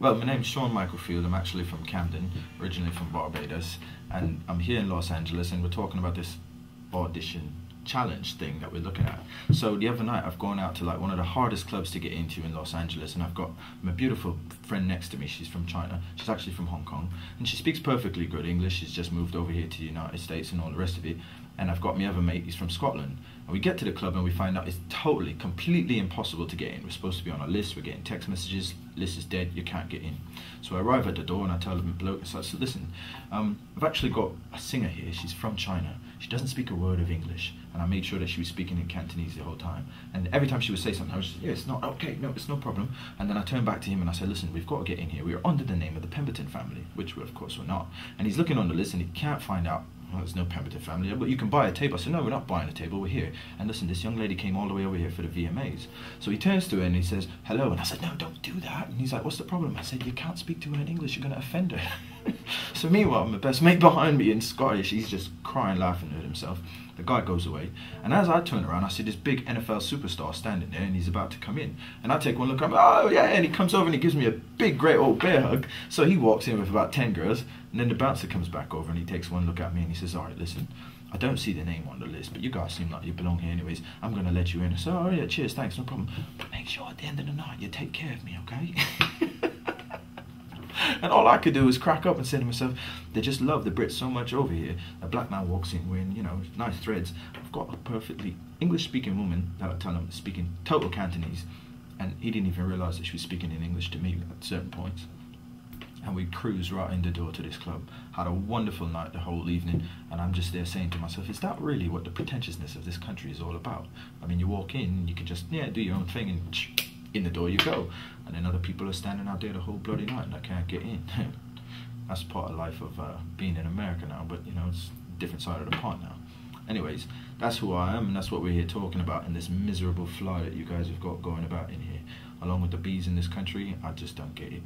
Well, my name's Sean Michael Field. I'm actually from Camden, originally from Barbados, and I'm here in Los Angeles, and we're talking about this audition challenge thing that we're looking at. So the other night I've gone out to like one of the hardest clubs to get into in Los Angeles, and I've got my beautiful friend next to me. She's from China. She's actually from Hong Kong, and she speaks perfectly good English. She's just moved over here to the United States and all the rest of it. And I've got my other mate, he's from Scotland. And we get to the club and we find out it's totally, completely impossible to get in. We're supposed to be on a list, we're getting text messages, list is dead, you can't get in. So I arrive at the door and I tell the bloke, I said, listen, I've actually got a singer here, she's from China. She doesn't speak a word of English. And I made sure that she was speaking in Cantonese the whole time. And every time she would say something, I was just, yeah, it's not, okay, no, it's no problem. And then I turned back to him and I said, listen, we've got to get in here. We are under the name of the Pemberton family, which we of course we're not. And he's looking on the list and he can't find out, well, there's no Pemberton family, but you can buy a table. I said, no, we're not buying a table, we're here. And listen, this young lady came all the way over here for the VMAs. So he turns to her and he says, hello. And I said, no, don't do that. And he's like, what's the problem? I said, you can't speak to her in English, you're going to offend her. So meanwhile, my best mate behind me in Scottish, he's just crying, laughing at himself. The guy goes away. And as I turn around, I see this big NFL superstar standing there and he's about to come in. And I take one look, I'm like, oh yeah, and he comes over and he gives me a big, great old bear hug. So he walks in with about 10 girls. And then the bouncer comes back over and he takes one look at me and he says, all right, listen, I don't see the name on the list, but you guys seem like you belong here anyways. I'm going to let you in. I said, oh yeah, cheers, thanks, no problem. But make sure at the end of the night you take care of me, okay? And all I could do was crack up and say to myself, they just love the Brits so much over here. A black man walks in wearing, you know, nice threads. I've got a perfectly English-speaking woman that I tell him speaking total Cantonese, and he didn't even realise that she was speaking in English to me at certain points. And we cruised right in the door to this club, had a wonderful night the whole evening, and I'm just there saying to myself, is that really what the pretentiousness of this country is all about? I mean, you walk in, you can just, yeah, do your own thing, and in the door you go. And then other people are standing out there the whole bloody night and I can't get in. That's part of life of being in America now, but you know, it's a different side of the pond now. Anyways, that's who I am, and that's what we're here talking about in this miserable fly that you guys have got going about in here. Along with the bees in this country, I just don't get it.